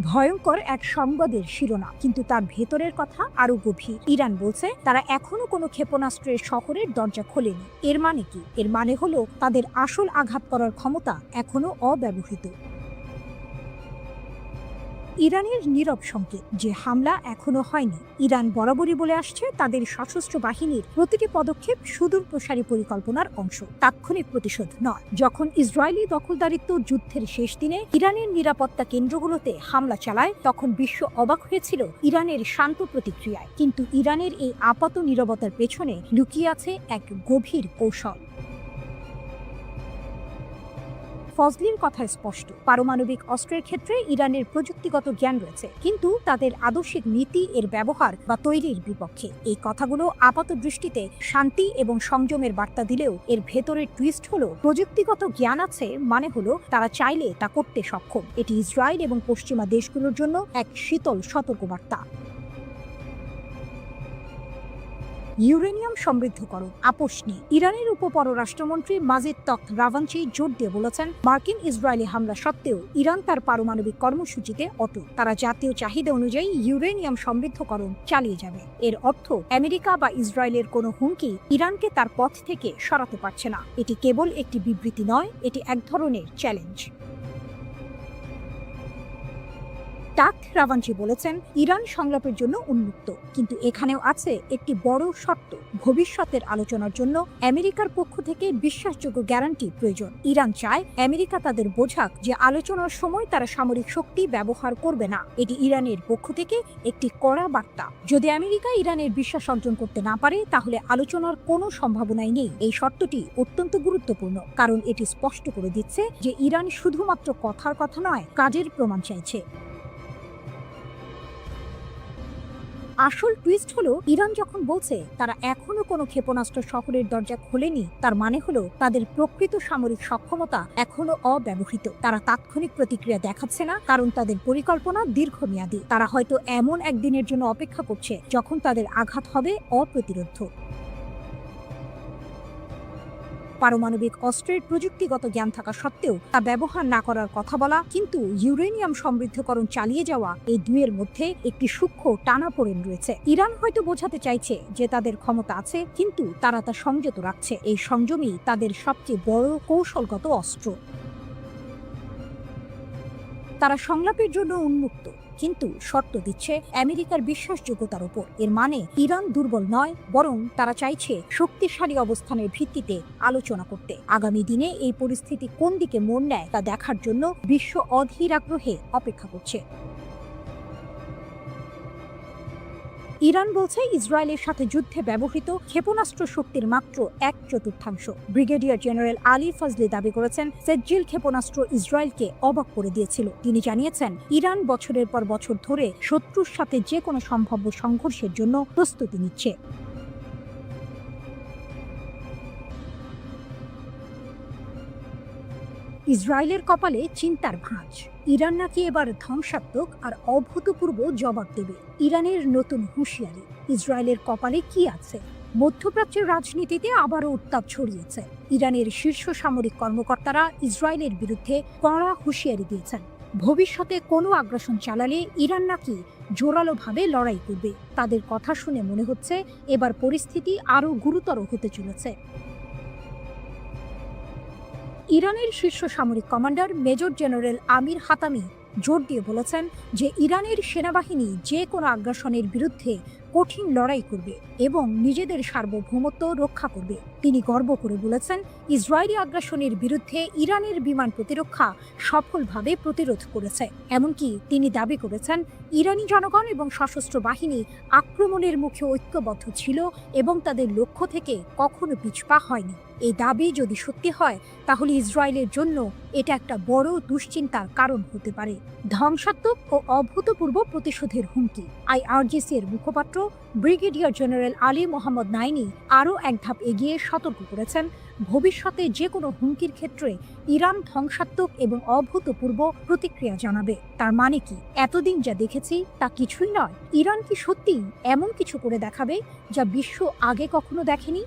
ভয়ঙ্কর এক সংবাদের শিরোনাম, কিন্তু তার ভেতরের কথা আরো গভীর। ইরান বলছে তারা এখনো কোনো ক্ষেপণাস্ত্রের শহরের দরজা খোলেনি। এর মানে কি? এর মানে হলো তাদের আসল আঘাত করার ক্ষমতা এখনো অব্যবহৃত। ইরানের নীরব সংকেত যে হামলা এখনো হয়নি। ইরান বরাবরই বলে আসছে তাদের সশস্ত্র বাহিনীর প্রতিটি পদক্ষেপ সুদূর প্রসারী পরিকল্পনার অংশ, তাৎক্ষণিক প্রতিশোধ নয়। যখন ইসরায়েলি দখলদারিত্ব যুদ্ধের শেষ দিনে ইরানের নিরাপত্তা কেন্দ্রগুলোতে হামলা চালায়, তখন বিশ্ব অবাক হয়েছিল ইরানের শান্ত প্রতিক্রিয়ায়। কিন্তু ইরানের এই আপাত নীরবতার পেছনে লুকিয়ে আছে এক গভীর কৌশল। ফজলির কথা স্পষ্ট, পারমাণবিক অস্ত্রের ক্ষেত্রে ইরানের প্রযুক্তিগত জ্ঞান রয়েছে, কিন্তু তাদের আদর্শিক নীতি এর ব্যবহার বা তৈরির বিপক্ষে। এই কথাগুলো আপাত দৃষ্টিতে শান্তি এবং সংযমের বার্তা দিলেও এর ভেতরের টুইস্ট হলো প্রযুক্তিগত জ্ঞান আছে মানে হলো তারা চাইলে তা করতে সক্ষম। এটি ইসরায়েল এবং পশ্চিমা দেশগুলোর জন্য এক শীতল সতর্কবার্তা। ইউরেনিয়াম সমৃদ্ধকরণ আপোষ নেই। ইরানের উপপররাষ্ট্রমন্ত্রী মাজিদ তখত রাভাঞ্চি জোর দিয়ে বলেছেন, মার্কিন ইসরায়েলি হামলা সত্ত্বেও ইরান তার পারমাণবিক কর্মসূচিতে অটল। তারা জাতীয় চাহিদা অনুযায়ী ইউরেনিয়াম সমৃদ্ধকরণ চালিয়ে যাবে। এর অর্থ আমেরিকা বা ইসরায়েলের কোনো হুমকি ইরানকে তার পথ থেকে সরাতে পারছে না। এটি কেবল একটি বিবৃতি নয়, এটি এক ধরনের চ্যালেঞ্জ। তখত রাভাঞ্চি বলেছেন, ইরান সংলাপের জন্য উন্মুক্ত, কিন্তু এখানেও আছে একটি বড় শর্ত। ভবিষ্যতের আলোচনার জন্য আমেরিকার পক্ষ থেকে বিশ্বাসযোগ্য গ্যারান্টি প্রয়োজন। ইরান চায় আমেরিকা তাদের বোঝাক যে আলোচনার সময় তারা সামরিক শক্তি ব্যবহার করবে না। এটি ইরানের পক্ষ থেকে একটি কড়া বার্তা। যদি আমেরিকা ইরানের বিশ্বাস অর্জন করতে না পারে, তাহলে আলোচনার কোনো সম্ভাবনাই নেই। এই শর্তটি অত্যন্ত গুরুত্বপূর্ণ, কারণ এটি স্পষ্ট করে দিচ্ছে যে ইরান শুধুমাত্র কথার কথা নয়, কাজের প্রমাণ চাইছে। আসল টুইস্ট হলো, ইরান যখন বলছে তারা এখনো কোনো ক্ষেপণাস্ত্র শহরের দরজা খোলেনি, তার মানে হলো তাদের প্রকৃত সামরিক সক্ষমতা এখনো অব্যবহৃত। তারা তাৎক্ষণিক প্রতিক্রিয়া দেখাচ্ছে না, কারণ তাদের পরিকল্পনা দীর্ঘমেয়াদী। তারা হয়তো এমন একদিনের জন্য অপেক্ষা করছে যখন তাদের আঘাত হবে অপ্রতিরোধ্য। পারমাণবিক অস্ত্রের প্রযুক্তিগত জ্ঞান থাকা সত্ত্বেও তা ব্যবহার না করার কথা বলা, কিন্তু ইউরেনিয়াম সমৃদ্ধকরণ চালিয়ে যাওয়া, এই দুইয়ের মধ্যে একটি সূক্ষ্ম টানাপোড়েন রয়েছে। ইরান হয়তো বোঝাতে চাইছে যে তাদের ক্ষমতা আছে, কিন্তু তারা তা সংযত রাখছে। এই সংযমই তাদের সবচেয়ে বড় কৌশলগত অস্ত্র। তারা সংলাপের জন্য উন্মুক্ত, কিন্তু শর্ত দিচ্ছে আমেরিকার বিশ্বাসযোগ্যতার উপর। এর মানে ইরান দুর্বল নয়, বরং তারা চাইছে শক্তিশালী অবস্থানের ভিত্তিতে আলোচনা করতে। আগামী দিনে এই পরিস্থিতি কোন দিকে মোড় নেয় তা দেখার জন্য বিশ্ব অধীর আগ্রহে অপেক্ষা করছে। ইরান বলছে ইসরায়েলের সাথে যুদ্ধে ব্যবহৃত ক্ষেপণাস্ত্র শক্তির মাত্র 1/4। ব্রিগেডিয়ার জেনারেল আলী ফজলি দাবি করেছেন, সেজ্জিল ক্ষেপণাস্ত্র ইসরায়েলকে অবাক করে দিয়েছিল। তিনি জানিয়েছেন, ইরান বছরের পর বছর ধরে শত্রুর সাথে যে কোনো সম্ভাব্য সংঘর্ষের জন্য প্রস্তুতি নিচ্ছে। ইসরায়েলের কপালে চিন্তার ভাঁজ। ইরান নাকি এবার ধ্বংসাত্মক আর অভূতপূর্ব জবাব দেবে। ইরানের নতুন হুঁশিয়ারি। ইসরায়েলের কপালে কি আছে? মধ্যপ্রাচ্যের রাজনীতিতে আবারও উত্তাপ ছড়িয়েছে। ইরানের শীর্ষ সামরিক কর্মকর্তারা ইসরায়েলের বিরুদ্ধে কড়া হুঁশিয়ারি দিয়েছেন। ভবিষ্যতে কোনো আগ্রাসন চালালে ইরান নাকি জোরালোভাবে লড়াই করবে। তাদের কথা শুনে মনে হচ্ছে এবার পরিস্থিতি আরও গুরুতর হতে চলেছে। ইরানের শীর্ষ সামরিক কমান্ডার মেজর জেনারেল আমির হাতামি জোর দিয়ে বলেছেন যে ইরানের সেনাবাহিনী যে কোনো আগ্রাসনের বিরুদ্ধে কঠিন লড়াই করবে এবং নিজেদের সার্বভৌমত্ব রক্ষা করবে। তিনি গর্ব করে বলেছেন, ইসরায়েলি আগ্রাসনের বিরুদ্ধে ইরানের বিমান প্রতিরক্ষা সফলভাবে প্রতিরোধ করেছে। এমনকি তিনি দাবি করেছেন, ইরানি জনগণ এবং সশস্ত্র বাহিনী আক্রমণের মুখে ঐক্যবদ্ধ ছিল এবং তাদের লক্ষ্য থেকে কখনো পিছপা হয়নি। এই দাবি যদি সত্যি হয়, তাহলে ইসরায়েলের জন্য এটা একটা বড় দুশ্চিন্তার কারণ হতে পারে। ধ্বংসাত্মক ও অভূতপূর্ব প্রতিশোধের হুমকি। আইআরজিসি এর মুখপাত্র ব্রিগেডিয়ার জেনারেল আলী মোহাম্মদ নাইনি আরও এক ধাপ এগিয়ে সতর্ক করেছেন, ভবিষ্যতে যে কোনো হুমকির ক্ষেত্রে ইরান ধ্বংসাত্মক এবং অভূতপূর্ব প্রতিক্রিয়া জানাবে। তার মানে কি, এতদিন যা দেখেছি তা কিছুই নয়? ইরান কি সত্যিই এমন কিছু করে দেখাবে যা বিশ্ব আগে কখনো দেখেনি?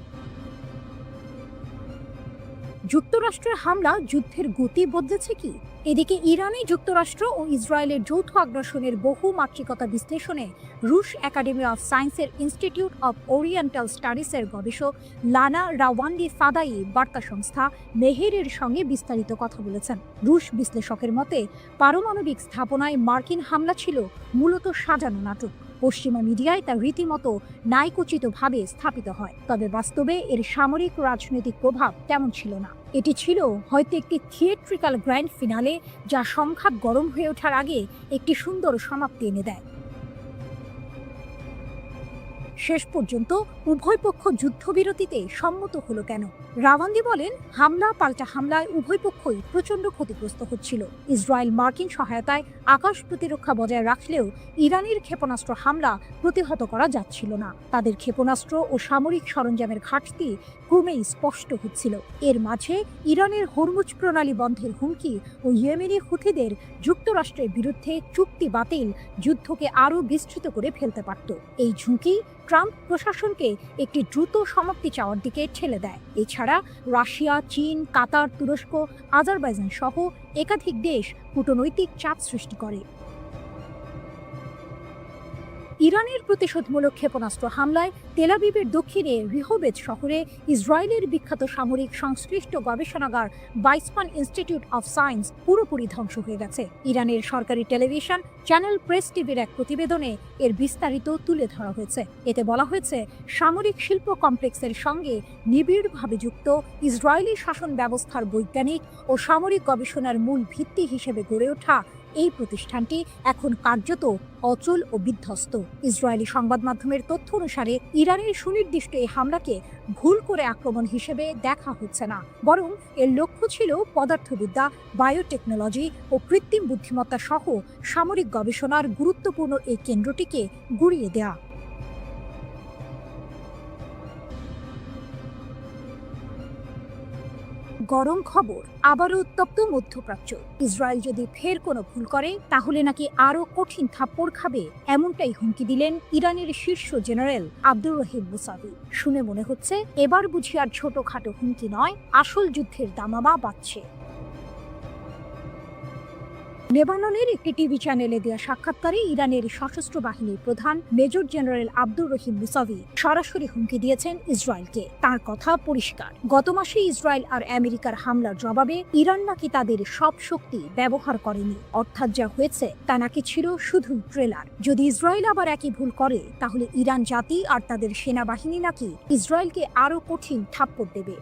যুক্তরাষ্ট্রের হামলা যুদ্ধের গতি বদলেছে কি? এদিকে ইরানে যুক্তরাষ্ট্র ও ইসরায়েলের যৌথ আগ্রাসনের বহুমাত্রিকতা বিশ্লেষণে রুশ একাডেমি অফ সায়েন্সের ইনস্টিটিউট অফ ওরিয়েন্টাল স্টাডিজের গবেষক লানা রাওয়ান্ডি ফাদাই বার্তা সংস্থা মেহেরের সঙ্গে বিস্তারিত কথা বলেছেন। রুশ বিশ্লেষকের মতে, পারমাণবিক স্থাপনায় মার্কিন হামলা ছিল মূলত সাজানো নাটক। পশ্চিমা মিডিয়ায় তা রীতিমতো ন্যায়কোচিতভাবে স্থাপিত হয়, তবে বাস্তবে এর সামরিক রাজনৈতিক প্রভাব তেমন ছিল না। এটি ছিল হয়তো একটি থিয়েট্রিক্যাল গ্র্যান্ড ফিনালে, যা সংঘাত গরম হয়ে ওঠার আগে একটি সুন্দর সমাপ্তি এনে দেয়। শেষ পর্যন্ত উভয় পক্ষ যুদ্ধবিরতিতে সম্মত হলো কেন? রাওয়ান্দি বলেন, হামলা পাল্টা হামলায় উভয় পক্ষই প্রচণ্ড ক্ষতিগ্রস্ত হচ্ছিল। ইসরায়েল মার্কিন সহায়তায় আকাশ প্রতিরক্ষা বজায় রাখলেও ইরানের ক্ষেপণাস্ত্র হামলা প্রতিহত করা যাচ্ছিল না। তাদের ক্ষেপণাস্ত্র ও সামরিক সরঞ্জামের ঘাটতি ক্রমেই স্পষ্ট হচ্ছিল। এর মাঝে ইরানের হরমুজ প্রণালী বন্ধের হুমকি ও ইয়েমেনি হুথিদের যুক্তরাষ্ট্রের বিরুদ্ধে চুক্তি বাতিল যুদ্ধকে আরও বিস্তৃত করে ফেলতে পারত। এই ঝুঁকি ট্রাম্প প্রশাসনকে একটি দ্রুত সমাপ্তি চাওয়ার দিকে ঠেলে দেয়। এছাড়া রাশিয়া, চীন, কাতার, তুরস্ক, আজারবাইজান সহ একাধিক দেশ কূটনৈতিক চাপ সৃষ্টি করে। ইরানের প্রতিশোধমূলক ক্ষেপণাস্ত্র হামলায় তেল আবিবের দক্ষিণে রিহোবেদ শহরে ইসরায়েলের বিখ্যাত সামরিক সংশ্লিষ্ট গবেষণাগার বাইসমান ইনস্টিটিউট অফ সায়েন্স পুরোপুরি ধ্বংস হয়ে গেছে। ইরানের সরকারি টেলিভিশন চ্যানেল প্রেস টিভির এক প্রতিবেদনে এর বিস্তারিত তুলে ধরা হয়েছে। এতে বলা হয়েছে, সামরিক শিল্প কমপ্লেক্সের সঙ্গে নিবিড়ভাবে যুক্ত ইসরায়েলি শাসন ব্যবস্থার বৈজ্ঞানিক ও সামরিক গবেষণার মূল ভিত্তি হিসেবে গড়ে ওঠা এই প্রতিষ্ঠানটি এখন কার্যত অচল ও বিধ্বস্ত। ইসরায়েলি সংবাদ মাধ্যমের তথ্য অনুসারে ইরানের সুনির্দিষ্ট এই হামলাকে ভুল করে আক্রমণ হিসেবে দেখা হচ্ছে না, বরং এর লক্ষ্য ছিল পদার্থবিদ্যা, বায়োটেকনোলজি ও কৃত্রিম বুদ্ধিমত্তা সহ সামরিক গবেষণার গুরুত্বপূর্ণ এই কেন্দ্রটিকে গুঁড়িয়ে দেয়া। গরম খবর, আবারও উত্তপ্ত মধ্যপ্রাচ্য। ইসরায়েল যদি ফের কোনো ভুল করে, তাহলে নাকি আরও কঠিন থাপ্পড় খাবে, এমনটাই হুমকি দিলেন ইরানের শীর্ষ জেনারেল আব্দুর রহিম মুসাভি। শুনে মনে হচ্ছে, এবার বুঝি আর ছোটখাটো হুমকি নয়, আসল যুদ্ধের দামামা বাজছে। লেবাননের একটি টিভি চ্যানেলে দেওয়া সাক্ষাৎকারে ইরানের সশস্ত্র বাহিনীর প্রধান major general Abdur Rahim Musavi সরাসরি হুমকি দিয়েছেন ইসরায়েলকে। তার কথা পরিষ্কার, গত মাসে ইসরায়েল আর আমেরিকার হামলার জবাবে ইরান নাকি তাদের সব শক্তি ব্যবহার করেনি, অর্থাৎ যা হয়েছে তা নাকি ছিল শুধু ট্রেলার। যদি ইসরায়েল আবার একই ভুল করে, তাহলে ইরান জাতি আর তাদের সেনাবাহিনী নাকি ইসরায়েলকে আরও কঠিন থাপ্পড় দেবে।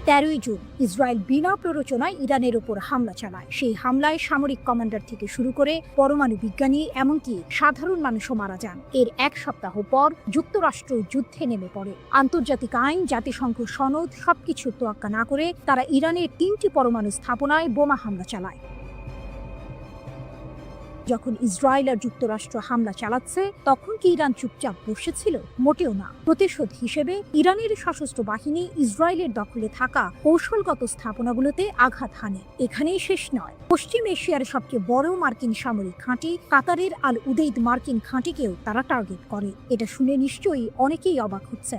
13ই জুন ইসরায়েল বিনা প্ররোচনায় ইরানের ওপর হামলা চালায়। সেই হামলায় সামরিক কমান্ডার থেকে শুরু করে পরমাণু বিজ্ঞানী, এমনকি সাধারণ মানুষও মারা যান। এর এক সপ্তাহ পর যুক্তরাষ্ট্র যুদ্ধে নেমে পড়ে। আন্তর্জাতিক আইন, জাতিসংঘ সনদ সবকিছু তোয়াক্কা না করে তারা ইরানের 3টি পরমাণু স্থাপনায় বোমা হামলা চালায়। যখন ইসরায়েল আর যুক্তরাষ্ট্র হামলা চালাচ্ছে, তখন কি ইরান চুপচাপ বসেছিল? মোটেও না। প্রতিশোধ হিসেবে ইরানের সশস্ত্র বাহিনী ইসরায়েলের দখলে থাকা কৌশলগত স্থাপনাগুলোতে আঘাত হানে। এখানেই শেষ নয়, পশ্চিম এশিয়ার সবচেয়ে বড় মার্কিন সামরিক ঘাঁটি কাতারের আল উদেইদ মার্কিন ঘাঁটিকেও তারা টার্গেট করে। এটা শুনে নিশ্চয়ই অনেকেই অবাক হচ্ছে।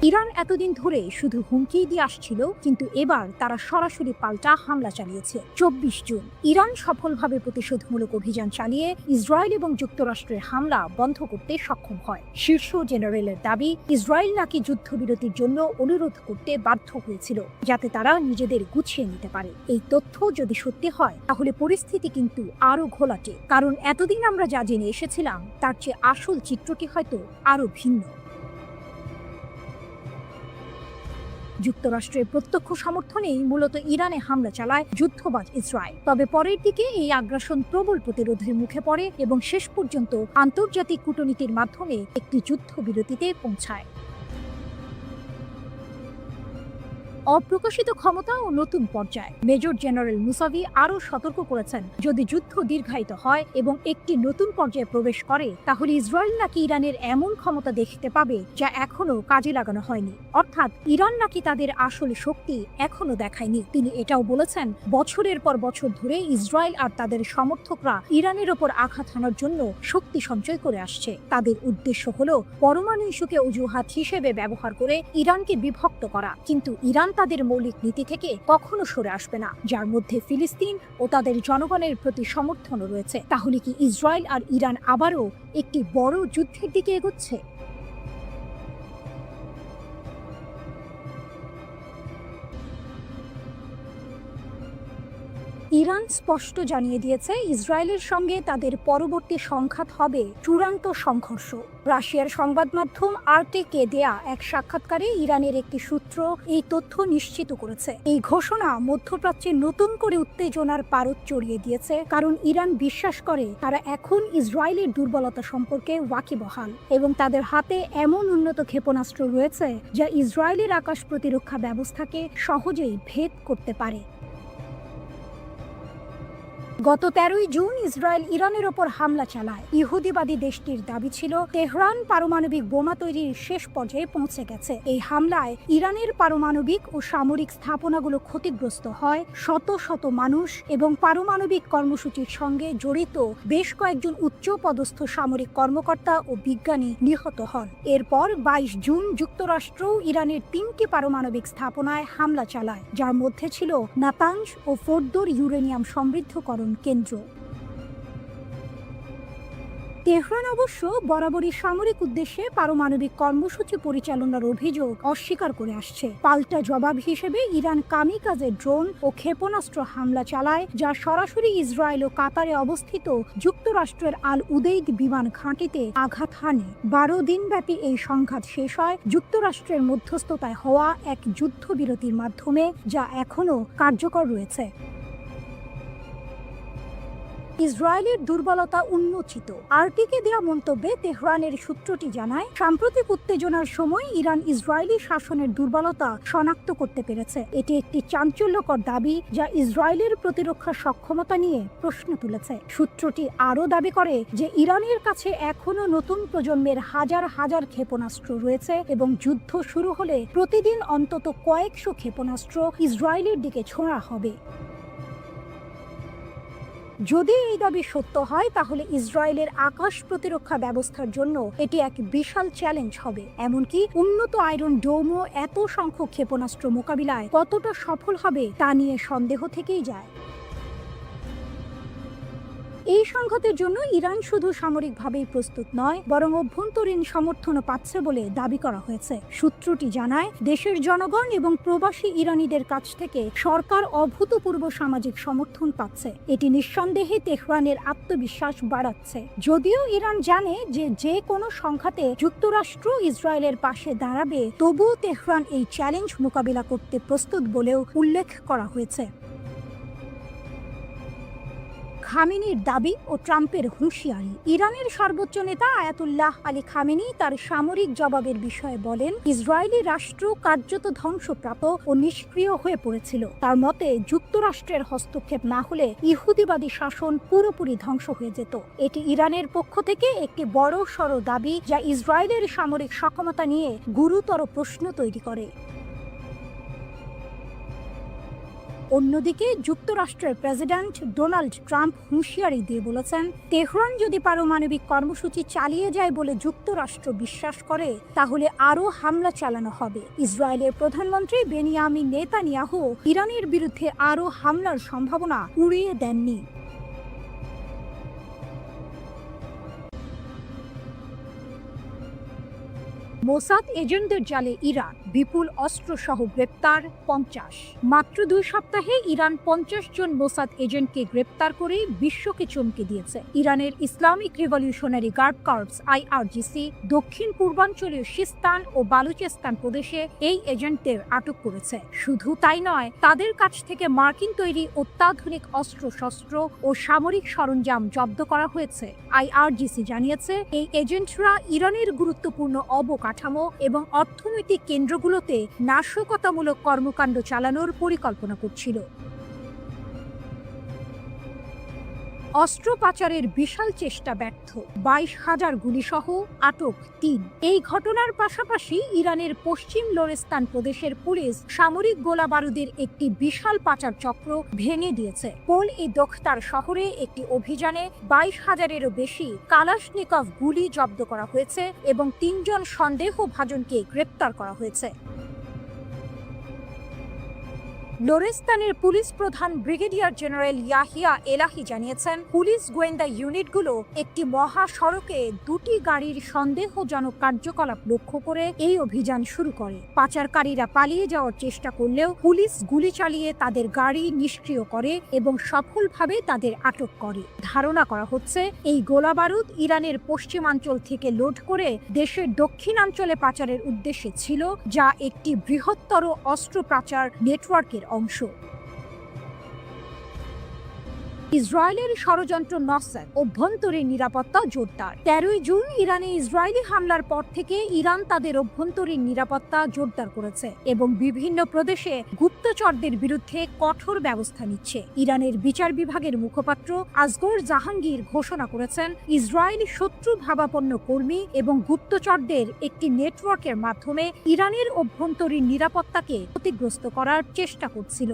ইরান এতদিন ধরে শুধু হুমকি দিয়ে আসছিল, কিন্তু এবার তারা সরাসরি পাল্টা হামলা চালিয়েছে। 24 জুন ইরান সফলভাবে প্রতিশোধমূলক অভিযান চালিয়ে ইসরায়েল এবং যুক্তরাষ্ট্রের হামলা বন্ধ করতে সক্ষম হয়। শীর্ষ জেনারেলের দাবি, ইসরায়েল নাকি যুদ্ধবিরতির জন্য অনুরোধ করতে বাধ্য হয়েছিল যাতে তারা নিজেদের গুছিয়ে নিতে পারে। এই তথ্য যদি সত্যি হয় তাহলে পরিস্থিতি কিন্তু আরো ঘোলাটে, কারণ এতদিন আমরা যা জেনে এসেছিলাম তার চেয়ে আসল চিত্রটি হয়তো আরো ভিন্ন। যুক্তরাষ্ট্রের প্রত্যক্ষ সমর্থনেই মূলত ইরানে হামলা চালায় যুদ্ধবাজ ইসরায়েল। তবে পরের দিকে এই আগ্রাসন প্রবল প্রতিরোধের মুখে পড়ে এবং শেষ পর্যন্ত আন্তর্জাতিক কূটনীতির মাধ্যমে একটি যুদ্ধবিরতিতে পৌঁছায়। অপ্রকাশিত ক্ষমতা ও নতুন পর্যায়। মেজর জেনারেল মুসাভি আরও সতর্ক করেছেন, যদি যুদ্ধ দীর্ঘায়িত হয় এবং একটি নতুন পর্যায়ে প্রবেশ করে তাহলে ইসরায়েল নাকি ইরানের এমন ক্ষমতা দেখতে পাবে যা এখনো কাজে লাগানো হয়নি, অর্থাৎ ইরান নাকি তাদের আসল শক্তি এখনো দেখায়নি। তিনি এটাও বলেছেন, বছরের পর বছর ধরে ইসরায়েল আর তাদের সমর্থকরা ইরানের ওপর আঘাত হানার জন্য শক্তি সঞ্চয় করে আসছে। তাদের উদ্দেশ্য হলো পরমাণু ইস্যুকে অজুহাত হিসেবে ব্যবহার করে ইরানকে বিভক্ত করা, কিন্তু ইরান তাদের মৌলিক নীতি থেকে কখনো সরে আসবে না, যার মধ্যে ফিলিস্তিন ও তাদের জনগণের প্রতি সমর্থনও রয়েছে। তাহলে কি ইসরায়েল আর ইরান আবারও একটি বড় যুদ্ধের দিকে এগোচ্ছে? ইরান স্পষ্ট জানিয়ে দিয়েছে, ইসরায়েলের সঙ্গে তাদের পরবর্তী সংঘাত হবে চূড়ান্ত সংঘর্ষ। রাশিয়ার সংবাদ মাধ্যম আরটিকে দেয়া এক সাক্ষাৎকারে ইরানের একটি সূত্র এই তথ্য নিশ্চিত করেছে। এই ঘোষণা মধ্যপ্রাচ্যে নতুন করে উত্তেজনার পারদ চড়িয়ে দিয়েছে, কারণ ইরান বিশ্বাস করে তারা এখন ইসরায়েলের দুর্বলতা সম্পর্কে ওয়াকিবহাল এবং তাদের হাতে এমন উন্নত ক্ষেপণাস্ত্র রয়েছে যা ইসরায়েলের আকাশ প্রতিরক্ষা ব্যবস্থাকে সহজেই ভেদ করতে পারে। গত 13 জুন ইসরায়েল ইরানের ওপর হামলা চালায়। ইহুদিবাদী দেশটির দাবি ছিল তেহরান পারমাণবিক বোমা তৈরির শেষ পর্যায়ে পৌঁছে গেছে। এই হামলায় ইরানের পারমাণবিক ও সামরিক স্থাপনাগুলো ক্ষতিগ্রস্ত হয়, শত শত মানুষ এবং পারমাণবিক কর্মসূচির সঙ্গে জড়িত বেশ কয়েকজন উচ্চপদস্থ সামরিক কর্মকর্তা ও বিজ্ঞানী নিহত হন। এরপর 22 জুন যুক্তরাষ্ট্র ইরানের 3টি পারমাণবিক স্থাপনায় হামলা চালায়, যার মধ্যে ছিল নাতানজ ও ফোর্দোর ইউরেনিয়াম সমৃদ্ধকরণ কেন্দ্র। তেহরান অবশ্য বরাবরই সামরিক উদ্দেশ্যে পারমাণবিক কর্মসূচি পরিচালনার অভিযোগ অস্বীকার করে আসছে। পাল্টা জবাব হিসেবে ইরান কামিকাজে ড্রোন ও ক্ষেপণাস্ত্র হামলা চালায়, যা সরাসরি ইসরায়েল ও কাতারে অবস্থিত যুক্তরাষ্ট্রের আল উদেইদ বিমান ঘাঁটিতে আঘাত হানে। 12 দিনব্যাপী এই সংঘাত শেষ হয় যুক্তরাষ্ট্রের মধ্যস্থতায় হওয়া এক যুদ্ধবিরতির মাধ্যমে, যা এখনও কার্যকর রয়েছে। ইসরায়েলের দুর্বলতা উন্মোচিত। আরটিকে দেওয়া মন্তব্যে তেহরানের সূত্রটি জানায়, সাম্প্রতিক উত্তেজনার সময় ইরান ইসরায়েলি শাসনের দুর্বলতা শনাক্ত করতে পেরেছে। এটি একটি চাঞ্চল্যকর দাবি যা ইসরায়েলের প্রতিরক্ষা সক্ষমতা নিয়ে প্রশ্ন তুলেছে। সূত্রটি আরও দাবি করে যে ইরানের কাছে এখনও নতুন প্রজন্মের হাজার হাজার ক্ষেপণাস্ত্র রয়েছে এবং যুদ্ধ শুরু হলে প্রতিদিন অন্তত কয়েকশো ক্ষেপণাস্ত্র ইসরায়েলের দিকে ছোঁড়া হবে। যদি এই দাবি সত্য হয় তাহলে ইসরায়েলের আকাশ প্রতিরক্ষা ব্যবস্থার জন্য এটি এক বিশাল চ্যালেঞ্জ হবে। এমনকি উন্নত আয়রন ডোমও এত সংখ্যক ক্ষেপণাস্ত্র মোকাবিলায় কতটা সফল হবে তা নিয়ে সন্দেহ থেকেই যায়। এই সংঘাতের জন্য ইরান শুধু সামরিকভাবেই প্রস্তুত নয়, বরং অভ্যন্তরীণ সমর্থনও পাচ্ছে বলে দাবি করা হয়েছে। সূত্রটি জানায়, দেশের জনগণ এবং প্রবাসী ইরানিদের কাছ থেকে সরকার অভূতপূর্ব সামাজিক সমর্থন পাচ্ছে। এটি নিঃসন্দেহে তেহরানের আত্মবিশ্বাস বাড়াচ্ছে। যদিও ইরান জানে যে যে কোনো সংঘাতে যুক্তরাষ্ট্র ইসরায়েলের পাশে দাঁড়াবে, তবুও তেহরান এই চ্যালেঞ্জ মোকাবিলা করতে প্রস্তুত বলেও উল্লেখ করা হয়েছে। খামেনির দাবি ও ট্রাম্পের হুঁশিয়ারি। ইরানের সর্বোচ্চ নেতা আয়াতুল্লাহ আলী খামেনি তার সামরিক জবাবের বিষয়ে বলেন, ইসরায়েলি রাষ্ট্র কার্যত ধ্বংসপ্রাপ্ত ও নিষ্ক্রিয় হয়ে পড়েছিল। তার মতে, যুক্তরাষ্ট্রের হস্তক্ষেপ না হলে ইহুদিবাদী শাসন পুরোপুরি ধ্বংস হয়ে যেত। এটি ইরানের পক্ষ থেকে একটি বড় সড় দাবি যা ইসরায়েলের সামরিক সক্ষমতা নিয়ে গুরুতর প্রশ্ন তৈরি করে। অন্যদিকে যুক্তরাষ্ট্রের প্রেসিডেন্ট ডোনাল্ড ট্রাম্প হুঁশিয়ারি দিয়ে বলেছেন, তেহরান যদি পারমাণবিক কর্মসূচি চালিয়ে যায় বলে যুক্তরাষ্ট্র বিশ্বাস করে তাহলে আরও হামলা চালানো হবে। ইসরায়েলের প্রধানমন্ত্রী বেনিয়ামিন নেতানিয়াহু ইরানের বিরুদ্ধে আরও হামলার সম্ভাবনা উড়িয়ে দেননি। মোসাদ এজেন্টদের জালে ইরান, বিপুল অস্ত্রসহ গ্রেপ্তার 50। মাত্র 2 সপ্তাহে ইরান 50 জন মোসাদ এজেন্টকে গ্রেপ্তার করে বিশ্বকে চমকে দিয়েছে। ইরানের Islamic revolutionary guard corps IRGC দক্ষিণ পূর্বাঞ্চলীয় সিস্তান ও বালুচেস্তান প্রদেশে এই এজেন্টদের আটক করেছে। শুধু তাই নয়, তাদের কাছ থেকে মার্কিন তৈরি অত্যাধুনিক অস্ত্রশস্ত্র ও সামরিক সরঞ্জাম জব্দ করা হয়েছে। IRGC জানিয়েছে, এই এজেন্টরা ইরানের গুরুত্বপূর্ণ অবকাঠামো এবং অর্থনৈতিক কেন্দ্রগুলোতে নাশকতামূলক কর্মকাণ্ড চালানোর পরিকল্পনা করছিল। অস্ত্র পাচারের বিশাল চেষ্টা ব্যর্থ, 22,000 গুলিসহ আটক 3। এই ঘটনার পাশাপাশি ইরানের পশ্চিম লোরেস্তান প্রদেশের পুলিশ সামরিক গোলা বারুদের একটি বিশাল পাচার চক্র ভেঙে দিয়েছে। পোল-ই-দোখতার শহরে একটি অভিযানে 22,000-এরও বেশি কালাশনিকভ গুলি জব্দ করা হয়েছে এবং 3 জন সন্দেহভাজনকে গ্রেপ্তার করা হয়েছে। লোরেস্তানের পুলিশ প্রধান ব্রিগেডিয়ার জেনারেল ইয়াহিয়া এলাহি জানিয়েছেন, পুলিশ গোয়েন্দা ইউনিটগুলো একটি মহাসড়কে 2টি গাড়ির সন্দেহজনক কার্যকলাপ লক্ষ্য করে এই অভিযান শুরু করে। পাচারকারীরা পালিয়ে যাওয়ার চেষ্টা করলেও পুলিশ গুলি চালিয়ে তাদের গাড়ি নিষ্ক্রিয় করে এবং সফলভাবে তাদের আটক করে। ধারণা করা হচ্ছে, এই গোলাবারুদ ইরানের পশ্চিমাঞ্চল থেকে লোড করে দেশের দক্ষিণাঞ্চলে পাচারের উদ্দেশ্যে ছিল, যা একটি বৃহত্তর অস্ত্র পাচার নেটওয়ার্কের অংশ। ইসরায়েলের ষড়যন্ত্র নসর, অভ্যন্তরীণ নিরাপত্তা জোরদার। 13 জুন ইরানে ইসরায়েলি হামলার পর থেকে ইরান তাদের অভ্যন্তরীণ নিরাপত্তা জোরদার করেছে এবং বিভিন্ন প্রদেশে গুপ্তচরদের বিরুদ্ধে কঠোর ব্যবস্থা নিচ্ছে। ইরানের বিচার বিভাগের মুখপাত্র আসগর জাহাঙ্গীর ঘোষণা করেছেন, ইসরায়েলি শত্রু ভাবাপন্ন কর্মী এবং গুপ্তচরদের একটি নেটওয়ার্কের মাধ্যমে ইরানের অভ্যন্তরীণ নিরাপত্তাকে ক্ষতিগ্রস্ত করার চেষ্টা করছিল।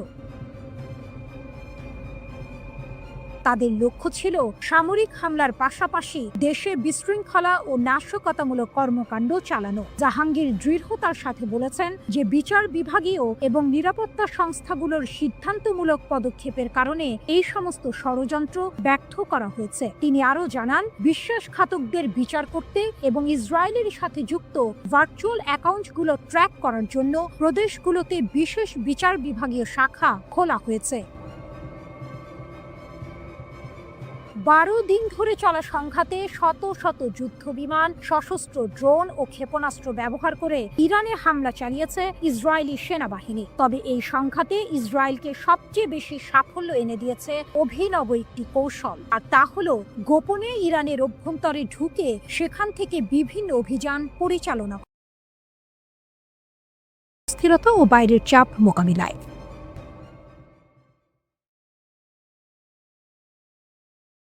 তাদের লক্ষ্য ছিল সামরিক হামলার পাশাপাশি দেশে বিশৃঙ্খলা ও নাশকতামূলক কর্মকাণ্ড চালানো। জাহাঙ্গীর দৃঢ়তার সাথে বলেছেন যে বিচার বিভাগীয় এবং নিরাপত্তা সংস্থাগুলোর সিদ্ধান্তমূলক পদক্ষেপের কারণে এই সমস্ত ষড়যন্ত্র ব্যর্থ করা হয়েছে। তিনি আরও জানান, বিশ্বাসঘাতকদের বিচার করতে এবং ইসরায়েলের সাথে যুক্ত ভার্চুয়াল অ্যাকাউন্টগুলো ট্র্যাক করার জন্য প্রদেশগুলোতে বিশেষ বিচার বিভাগীয় শাখা খোলা হয়েছে। 12 দিন ধরে চলা সংঘাতে শত শত যুদ্ধ বিমান, সশস্ত্র ড্রোন ও ক্ষেপণাস্ত্র ব্যবহার করে ইরানে হামলা চালিয়েছে ইসরায়েলি সেনাবাহিনী। তবে এই সংঘাতে ইসরায়েলকে সবচেয়ে বেশি সাফল্য এনে দিয়েছে অভিনব একটি কৌশল, আর তা হলো গোপনে ইরানের অভ্যন্তরে ঢুকে সেখান থেকে বিভিন্ন অভিযান পরিচালনা, স্থিরতা ও বাইরের চাপ মোকাবিলায়।